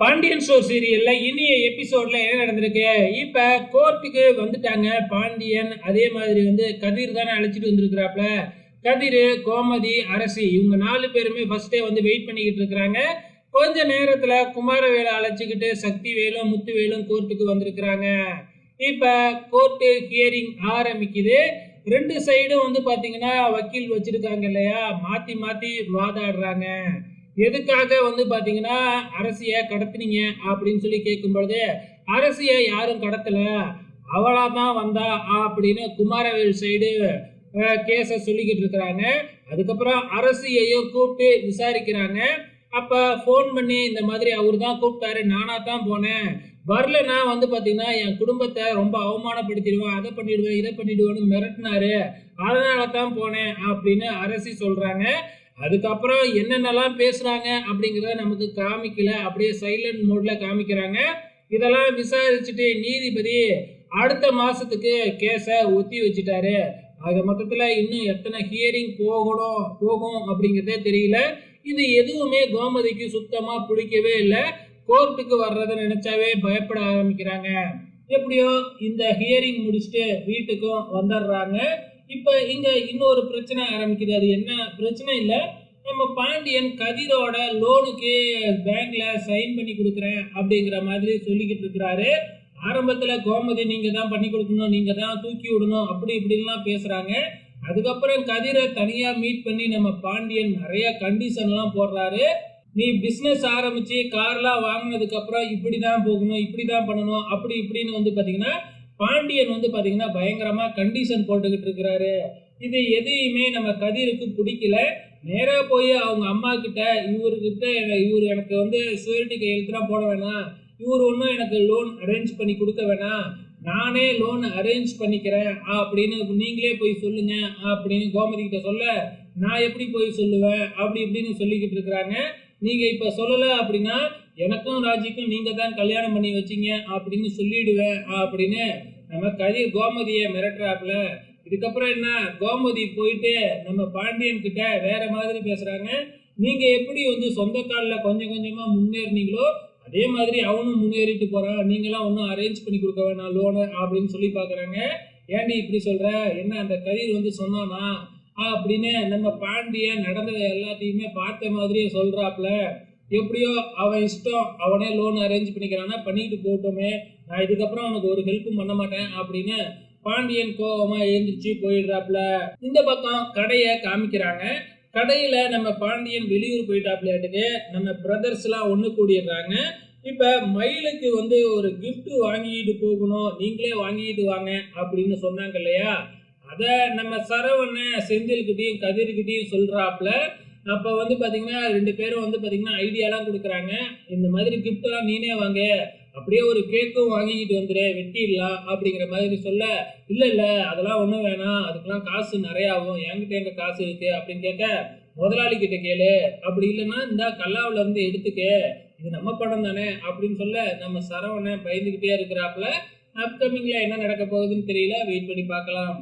Pandian store சீரியல்ல இனிய எபிசோட்ல என்ன நடந்திருக்கு? இப்ப கோர்ட்டுக்கு வந்துட்டாங்க பாண்டியன். அதே மாதிரி கதிர் தானே அழைச்சிட்டு வந்திருக்கிறாப்ல. கதிர், கோமதி, அரசி இவங்க 4 பேருமே ஃபர்ஸ்டே வெயிட் பண்ணிக்கிட்டு இருக்கிறாங்க. கொஞ்ச நேரத்துல குமாரவேலை அழைச்சிக்கிட்டு சக்திவேலும், முத்துவேலும் கோர்ட்டுக்கு வந்திருக்கிறாங்க. இப்ப கோர்ட்டு ஹியரிங் ஆரம்பிக்குது. 2 சைடும் பாத்தீங்கன்னா வக்கீல் வச்சிருக்காங்க இல்லையா? மாத்தி மாத்தி வாதாடுறாங்க. எதுக்காக பாத்தீங்கன்னா அரசிய கடத்துனீங்க அப்படின்னு சொல்லி கேட்கும் பொழுது, அரசிய யாரும் கடத்தல, அவளா தான் வந்தா அப்படின்னு குமாரவேல் சைடு கேஸ சொல்லிக்கிட்டு இருக்கிறாங்க. அதுக்கப்புறம் அரசியையும் கூப்பிட்டு விசாரிக்கிறாங்க. அப்ப போன் பண்ணி இந்த மாதிரி அவர் தான் கூப்பிட்டாரு, நானா தான் போனேன், வரலன்னா பாத்தீங்கன்னா என் குடும்பத்தை ரொம்ப அவமானப்படுத்திடுவேன், அதை பண்ணிடுவேன் இதை பண்ணிடுவேன்னு மிரட்டினாரு, அதனால தான் போனேன் அப்படின்னு அரசி சொல்றாங்க. அதுக்கப்புறம் என்னென்னலாம் பேசுறாங்க அப்படிங்கிறத நமக்கு காமிக்கல, அப்படியே சைலண்ட் மோட்ல காமிக்கிறாங்க. இதெல்லாம் விசாரிச்சுட்டு நீதிபதி அடுத்த மாசத்துக்கு கேஸ ஒத்தி வச்சுட்டாரு. ஆக மொத்தத்துல இன்னும் எத்தனை ஹியரிங் போகும் அப்படிங்கிறதே தெரியல. இது எதுவுமே கோமதிக்கு சுத்தமா பிடிக்கவே இல்லை. கோர்ட்டுக்கு வர்றதை நினைச்சாவே பயப்பட ஆரம்பிக்கிறாங்க. எப்படியோ இந்த ஹியரிங் முடிச்சுட்டு வீட்டுக்கும் வந்துடுறாங்க. இப்ப இங்க இன்னொரு பிரச்சனை ஆரம்பிக்குது. அது என்ன பிரச்சனை இல்ல, நம்ம பாண்டியன் கதிரோட லோனுக்கு பேங்க்ல சைன் பண்ணி கொடுக்குறேன் அப்படிங்கிற மாதிரி சொல்லிக்கிட்டு இருக்கிறாரு. ஆரம்பத்துல கோமதி நீங்க தான் பண்ணி கொடுக்கணும், நீங்க தான் தூக்கி விடணும், அப்படி இப்படின்லாம் பேசுறாங்க. அதுக்கப்புறம் கதிரை தனியா மீட் பண்ணி நம்ம பாண்டியன் நிறைய கண்டிஷன் எல்லாம் போடுறாரு. நீ பிசினஸ் ஆரம்பிச்சு கார்லாம் வாங்கினதுக்கு அப்புறம் இப்படிதான் போகணும், இப்படிதான் பண்ணணும், அப்படி இப்படின்னு பாத்தீங்கன்னா பாண்டியன் பாத்தீங்கன்னா பயங்கரமா கண்டிஷன் போட்டுக்கிட்டு இருக்கிறாரு. இது எதையுமே நம்ம கதிருக்கு பிடிக்கல. நேரா போய் அவங்க அம்மா கிட்ட இவர்கிட்ட இவர் எனக்கு சுவரிட்டி கையெழுத்துலாம் போட வேணாம், இவர் ஒன்றும் எனக்கு லோன் அரேஞ்ச் பண்ணி கொடுக்க வேணாம், நானே லோன் அரேஞ்ச் பண்ணிக்கிறேன் அப்படின்னு நீங்களே போய் சொல்லுங்க அப்படின்னு கோமதி கிட்ட சொல்ல, நான் எப்படி போய் சொல்லுவேன் அப்படி இப்படின்னு சொல்லிக்கிட்டு இருக்கிறாங்க. நீங்க இப்ப சொல்லல அப்படின்னா எனக்கும் ராஜிக்கும் நீங்க தான் கல்யாணம் பண்ணி வச்சீங்க அப்படின்னு சொல்லிடுவேன் அப்படின்னு நம்ம கதிர் கோமதியை மிரட்டுறாப்புல. இதுக்கப்புறம் என்ன, கோமதி போயிட்டு நம்ம பாண்டியன் கிட்ட வேற மாதிரி பேசுறாங்க. நீங்க எப்படி சொந்த காலில் கொஞ்சம் கொஞ்சமா முன்னேறினீங்களோ அதே மாதிரி அவனும் முன்னேறிட்டு போறான், நீங்களாம் ஒன்றும் அரேஞ்ச் பண்ணி கொடுக்க வேணாம் லோனு அப்படின்னு சொல்லி பாக்குறாங்க. ஏன்டி இப்படி சொல்ற, என்ன அந்த கதிர் சொன்னானா அப்படின்னு நம்ம பாண்டியன் நடந்ததை எல்லாத்தையுமே பார்த்த மாதிரியே சொல்றாப்புல. எப்படியோ அவன் இஷ்டம், அவனே லோன் அரேஞ்ச் பண்ணிக்கிறானா பண்ணிட்டு போட்டோமே, நான் இதுக்கப்புறம் அவனுக்கு ஒரு ஹெல்ப்பும் பண்ண மாட்டேன் அப்படின்னு பாண்டியன் கோபமா எழுந்திரிச்சு போயிடுறாப்புல. இந்த பக்கம் கடையை காமிக்கிறாங்க. கடையில நம்ம பாண்டியன் வெளியூர் போயிட்டாப்லையாட்டுக்கு நம்ம பிரதர்ஸ் எல்லாம் ஒண்ணு கூடிடுறாங்க. இப்ப மயிலுக்கு ஒரு கிஃப்ட் வாங்கிட்டு போகணும், நீங்களே வாங்கிட்டு வாங்க அப்படின்னு சொன்னாங்க இல்லையா, அத நம்ம சரவண செந்தில்கிட்டையும் கதிர்கிட்டையும் சொல்றாப்புல. அப்ப பாத்தீங்கன்னா 2 பேரும் பாத்தீங்கன்னா ஐடியாலாம் கொடுக்குறாங்க. இந்த மாதிரி கிஃப்ட் எல்லாம் நீனே வாங்க, அப்படியே ஒரு கேக்கும் வாங்கிக்கிட்டு வந்துரு, வெட்டிடலாம் அப்படிங்கிற மாதிரி சொல்ல, இல்ல இல்ல அதெல்லாம் ஒண்ணும் வேணாம், அதுக்கெல்லாம் காசு நிறைய ஆகும், என்கிட்ட எங்க காசு இருக்கு அப்படின்னு கேட்க, முதலாளி கிட்ட கேளு, அப்படி இல்லைன்னா இந்த கல்லாவில இருந்து எடுத்துக்க, இது நம்ம படம் தானே அப்படின்னு சொல்ல, நம்ம சரவணன் பயந்துகிட்டே இருக்கிறாப்புல. அப்கமிங்ல என்ன நடக்க போகுதுன்னு தெரியல, வெயிட் பண்ணி பார்க்கலாம்.